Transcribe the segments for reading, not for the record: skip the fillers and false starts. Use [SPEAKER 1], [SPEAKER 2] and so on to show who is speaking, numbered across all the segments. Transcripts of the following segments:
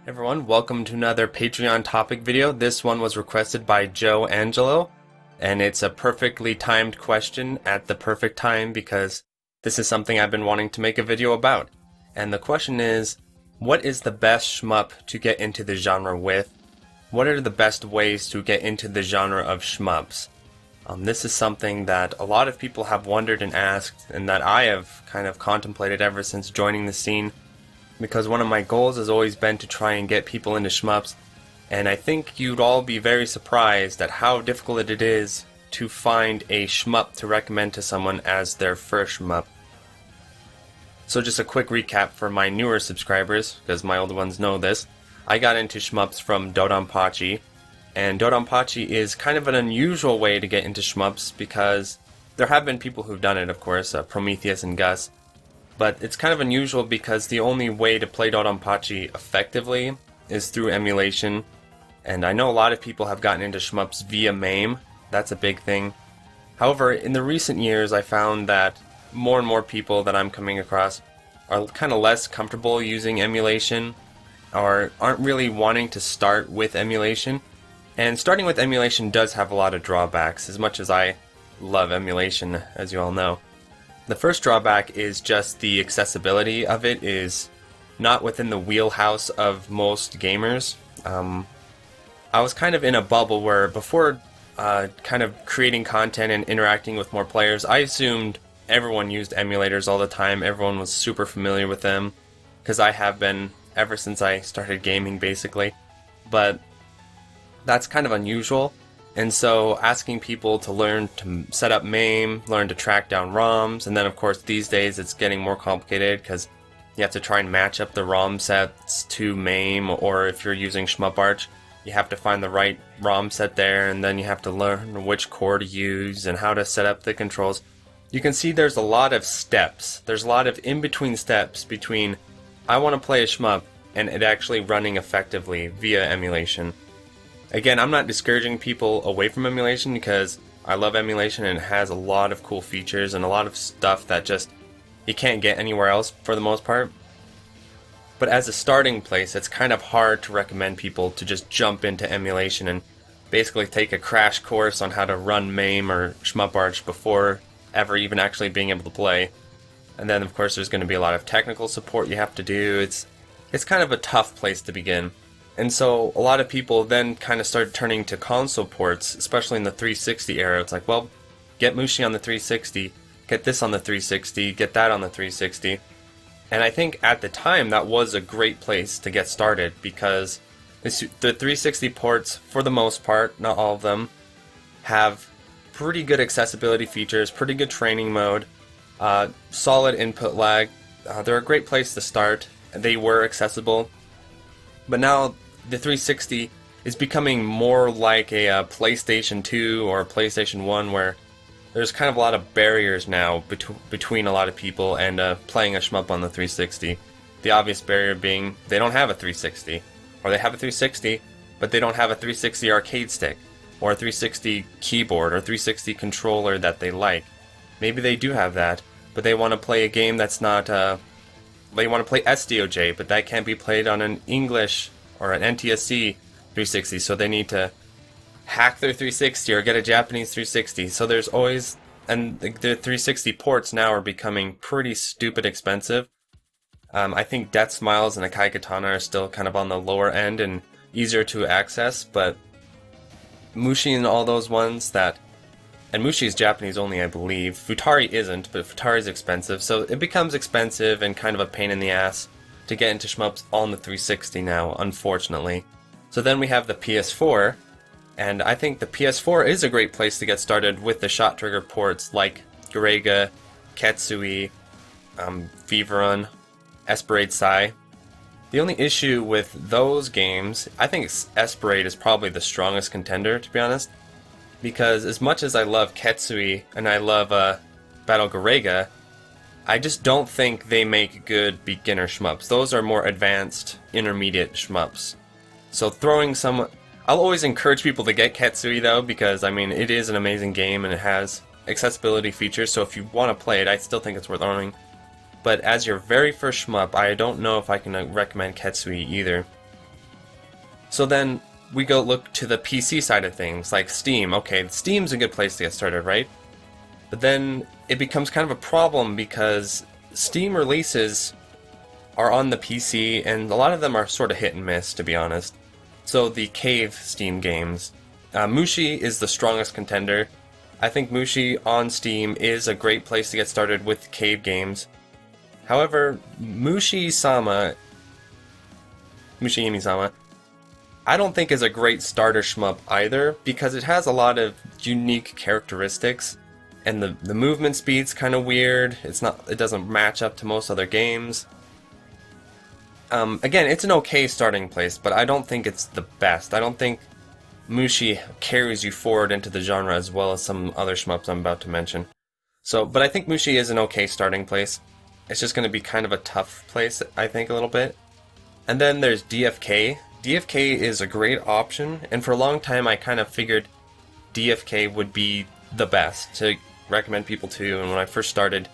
[SPEAKER 1] Everyone, welcome to another Patreon topic video. This one was requested by Joe Angelo, and it's a perfectly timed question at the perfect time because this is something I've been wanting to make a video about. And the question is, what is the best shmup to get into the genre with? What are the best ways to get into the genre of shmups? This is something that a lot of people have wondered and asked, and that I have kind of contemplated ever since joining the scene. Because one of my goals has always been to try and get people into shmups, and I think you'd all be very surprised at how difficult it is to find a shmup to recommend to someone as their first shmup. So just a quick recap for my newer subscribers, because my older ones know this. I got into shmups from Dodonpachi, and Dodonpachi is kind of an unusual way to get into shmups because there have been people who've done it, of course, Prometheus and Gus. But it's kind of unusual because the only way to play Dodonpachi effectively is through emulation. And I know a lot of people have gotten into shmups via MAME. That's a big thing. However, in the recent years I found that more and more people that I'm coming across are kind of less comfortable using emulation or aren't really wanting to start with emulation. And starting with emulation does have a lot of drawbacks, as much as I love emulation, as you all know. The first drawback is just the accessibility of it is not within the wheelhouse of most gamers. I was kind of in a bubble where before kind of creating content and interacting with more players, I assumed everyone used emulators all the time, everyone was super familiar with them, because I have been ever since I started gaming basically. But that's kind of unusual. And so asking people to learn to set up MAME, learn to track down ROMs, and then of course these days it's getting more complicated because you have to try and match up the ROM sets to MAME, or if you're using shmuparch, you have to find the right ROM set there, and then you have to learn which core to use and how to set up the controls. You can see there's a lot of steps. There's a lot of in-between steps between I want to play a shmup and it actually running effectively via emulation. Again, I'm not discouraging people away from emulation because I love emulation and it has a lot of cool features and a lot of stuff that just you can't get anywhere else for the most part. But as a starting place, it's kind of hard to recommend people to just jump into emulation and basically take a crash course on how to run MAME or shmuparch before ever even actually being able to play. And then of course there's going to be a lot of technical support you have to do. It's kind of a tough place to begin. And so a lot of people then kind of started turning to console ports, especially in the 360 era. It's like, well, get Mushi on the 360, get this on the 360, get that on the 360. And I think at the time that was a great place to get started because the 360 ports, for the most part, not all of them, have pretty good accessibility features, pretty good training mode, solid input lag. They're a great place to start. They were accessible. But now the 360 is becoming more like a PlayStation 2 or a PlayStation 1 where there's kind of a lot of barriers now between a lot of people and playing a shmup on the 360. The obvious barrier being they don't have a 360, or they have a 360 but they don't have a 360 arcade stick or a 360 keyboard or 360 controller that they like. Maybe they do have that, but they want to play a game that's not they want to play SDOJ, but that can't be played on an English or an NTSC 360, so they need to hack their 360 or get a Japanese 360. So there's always, and the 360 ports now are becoming pretty stupid expensive. I think Death Smiles and Akai Katana are still kind of on the lower end and easier to access, but Mushi and all those ones that, and Mushi is Japanese only, I believe. Futari isn't, but Futari is expensive, so it becomes expensive and kind of a pain in the ass to get into shmups on the 360 now, unfortunately. So then we have the PS4, and I think the PS4 is a great place to get started with the shot trigger ports like Gurega, Ketsui, Feveron, Esperade Sai. The only issue with those games, I think Esperade is probably the strongest contender, to be honest. Because as much as I love Ketsui and I love Battle Gurega, I just don't think they make good beginner shmups. Those are more advanced, intermediate shmups. So throwing some... I'll always encourage people to get Ketsui though, because I mean it is an amazing game and it has accessibility features, so if you want to play it, I still think it's worth owning. But as your very first shmup, I don't know if I can recommend Ketsui either. So then we go look to the PC side of things, like Steam. Okay, Steam's a good place to get started, right? But then it becomes kind of a problem because Steam releases are on the PC, and a lot of them are sort of hit and miss, to be honest. So the Cave Steam games. Mushi is the strongest contender. I think Mushi on Steam is a great place to get started with Cave games. However, Mushi-Imi-sama, I don't think is a great starter shmup either, because it has a lot of unique characteristics, and the movement speed's kind of weird. It doesn't match up to most other games. Again, it's an okay starting place, but I don't think it's the best. I don't think Mushi carries you forward into the genre as well as some other shmups I'm about to mention. But I think Mushi is an okay starting place. It's just going to be kind of a tough place, I think, a little bit. And then there's DFK. DFK is a great option, and for a long time I kind of figured DFK would be the best to recommend people to, and when I first started,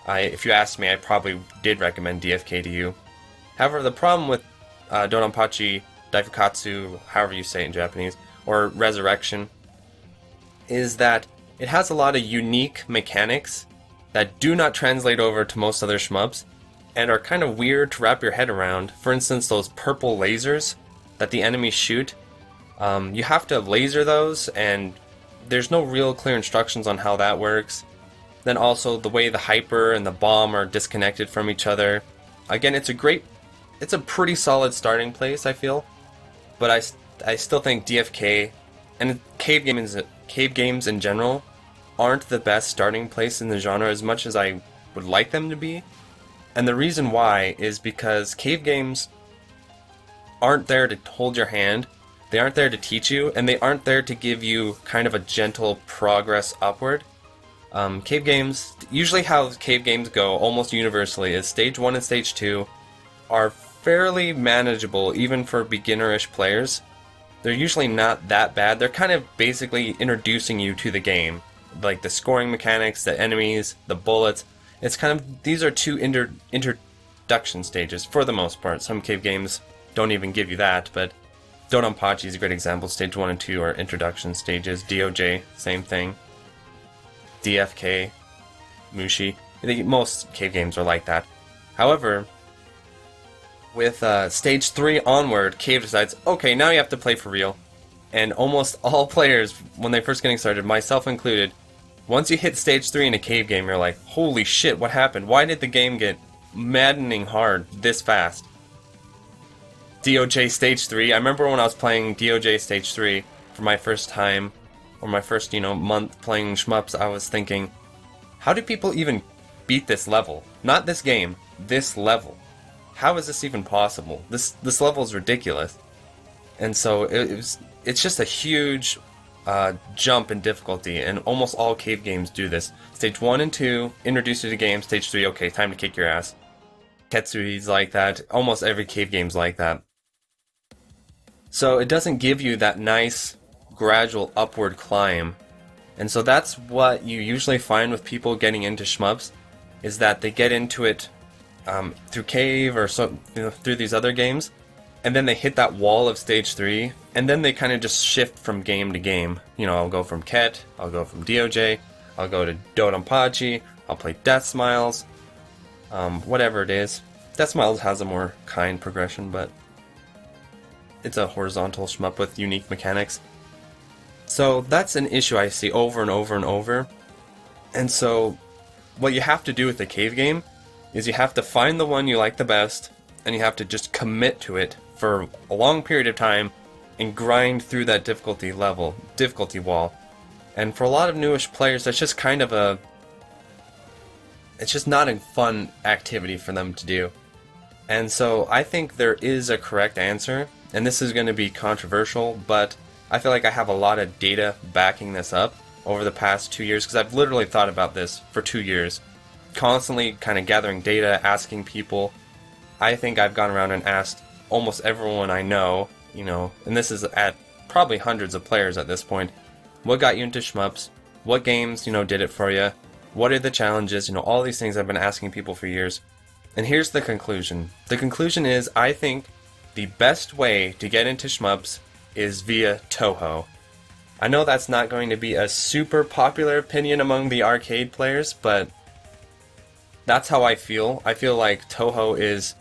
[SPEAKER 1] if you asked me, I probably did recommend DFK to you. However, the problem with Donanpachi, Daifukatsu, however you say it in Japanese, or Resurrection, is that it has a lot of unique mechanics that do not translate over to most other shmups, and are kind of weird to wrap your head around. For instance, those purple lasers that the enemies shoot, you have to laser those, and there's no real clear instructions on how that works. Then also the way the hyper and the bomb are disconnected from each other. Again, it's a pretty solid starting place, I feel, but I still think DFK and cave games in general aren't the best starting place in the genre as much as I would like them to be. And the reason why is because cave games aren't there to hold your hand, they aren't there to teach you, and they aren't there to give you kind of a gentle progress upward. Cave games, usually how cave games go almost universally is stage 1 and stage 2 are fairly manageable even for beginnerish players. They're usually not that bad. They're kind of basically introducing you to the game. Like the scoring mechanics, the enemies, the bullets. It's kind of, these are two introduction stages for the most part. Some cave games don't even give you that, but Donanpachi is a great example. Stage 1 and 2 are introduction stages. DOJ, same thing. DFK, Mushi. I think most cave games are like that. However, with stage 3 onward, Cave decides, okay, now you have to play for real. And almost all players, when they're first getting started, myself included, once you hit stage 3 in a cave game, you're like, holy shit, what happened? Why did the game get maddening hard this fast? DOJ stage 3, I remember when I was playing DOJ stage 3 for my first time, or my first, month playing shmups, I was thinking, how do people even beat this level? Not this game, this level. How is this even possible? This level is ridiculous. And so it's just a huge jump in difficulty, and almost all cave games do this. Stage 1 and 2 introduce you to the game. Stage 3, okay, time to kick your ass. Tetsui's like that. Almost every cave game's like that. So it doesn't give you that nice gradual upward climb. And so that's what you usually find with people getting into shmups, is that they get into it through Cave or through these other games, and then they hit that wall of stage 3, and then they kind of just shift from game to game. I'll go from Ket, I'll go from DOJ, I'll go to Donanpachi, I'll play Death Smiles, whatever it is. Death Smiles has a more kind progression, but it's a horizontal shmup with unique mechanics. So that's an issue I see over and over and over. And so what you have to do with the cave game is you have to find the one you like the best, and you have to just commit to it for a long period of time and grind through that difficulty wall. And for a lot of newish players, that's just kind of it's just not a fun activity for them to do. And so I think there is a correct answer, and this is going to be controversial, but I feel like I have a lot of data backing this up over the past 2 years, because I've literally thought about this for 2 years, constantly kind of gathering data, asking people. I think I've gone around and asked almost everyone I know, and this is at probably hundreds of players at this point, what got you into shmups? What games, did it for you? What are the challenges? All these things I've been asking people for years. And here's the conclusion. The conclusion is, I think the best way to get into shmups is via Toho. I know that's not going to be a super popular opinion among the arcade players, but that's how I feel. I feel like Toho is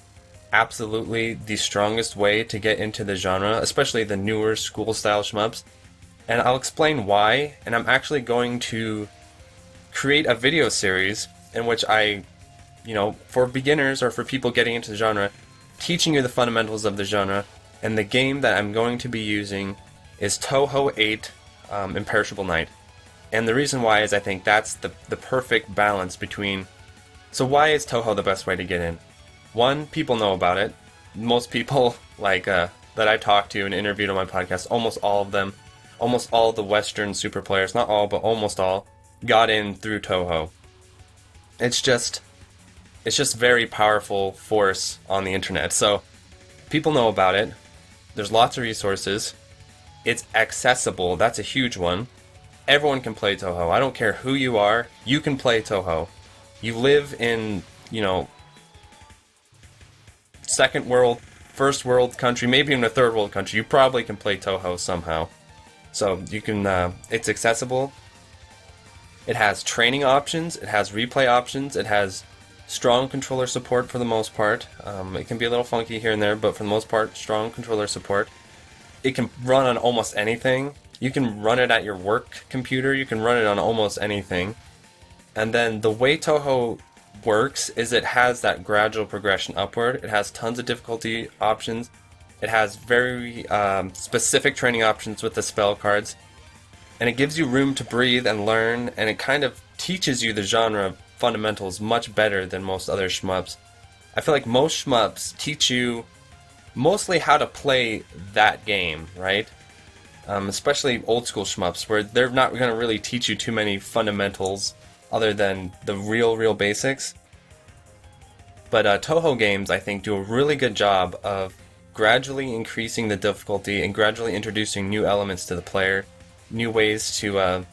[SPEAKER 1] absolutely the strongest way to get into the genre, especially the newer school-style shmups. And I'll explain why, and I'm actually going to create a video series in which I, for beginners or for people getting into the genre, teaching you the fundamentals of the genre, and the game that I'm going to be using is Toho 8 Imperishable Night. And the reason why is I think that's the perfect balance between... So why is Toho the best way to get in? One, people know about it. Most people that I talked to and interviewed on my podcast, almost all of them, almost all the Western super players, not all, but almost all, got in through Toho. It's just very powerful force on the internet. So people know about it. There's lots of resources. It's accessible. That's a huge one. Everyone can play Toho. I don't care who you are. You can play Toho. You live in, second world, first world country, maybe even a third world country. You probably can play Toho somehow. So you can, it's accessible. It has training options. It has replay options. It has strong controller support for the most part. It can be a little funky here and there, but for the most part, strong controller support. It can run on almost anything. You can run it at your work computer. You can run it on almost anything. And then the way Toho works is it has that gradual progression upward. It has tons of difficulty options. It has very specific training options with the spell cards. And it gives you room to breathe and learn, and it kind of teaches you the genre fundamentals much better than most other shmups. I feel like most shmups teach you mostly how to play that game, right? Especially old school shmups, where they're not going to really teach you too many fundamentals other than the real basics. But Toho games, I think, do a really good job of gradually increasing the difficulty and gradually introducing new elements to the player, new ways to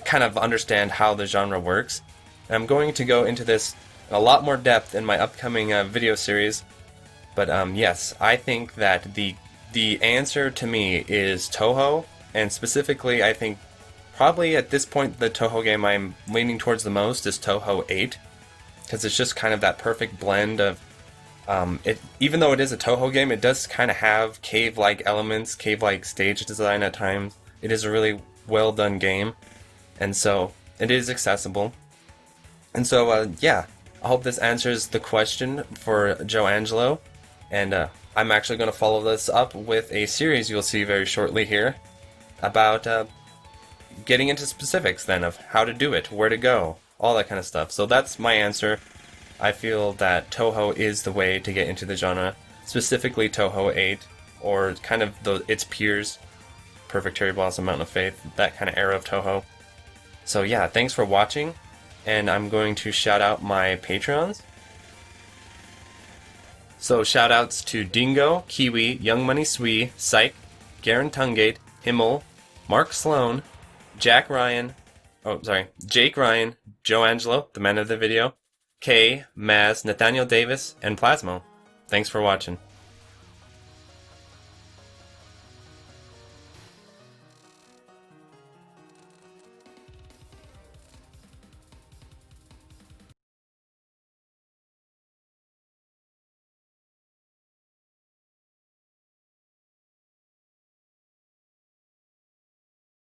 [SPEAKER 1] kind of understand how the genre works. And I'm going to go into this in a lot more depth in my upcoming video series. But yes, I think that the answer to me is Toho, and specifically I think probably at this point the Toho game I'm leaning towards the most is Toho 8, because it's just kind of that perfect blend of even though it is a Toho game, it does kind of have cave-like elements, cave-like stage design at times. It is a really well done game, and so it is accessible. And so yeah, I hope this answers the question for Joe Angelo. And I'm actually going to follow this up with a series you'll see very shortly here about getting into specifics then of how to do it, where to go, all that kind of stuff. So that's my answer. I feel that Toho is the way to get into the genre, specifically Toho 8, or kind of its peers, Perfect Cherry Blossom, Mountain of Faith, that kind of era of Toho. So yeah, thanks for watching, and I'm going to shout out my Patreons. So shoutouts to Dingo, Kiwi, Young Money Swee, Psych, Garen Tungate, Himmel, Mark Sloan, Jake Ryan, Joe Angelo, the man of the video, Kay, Maz, Nathaniel Davis, and Plasmo. Thanks for watching.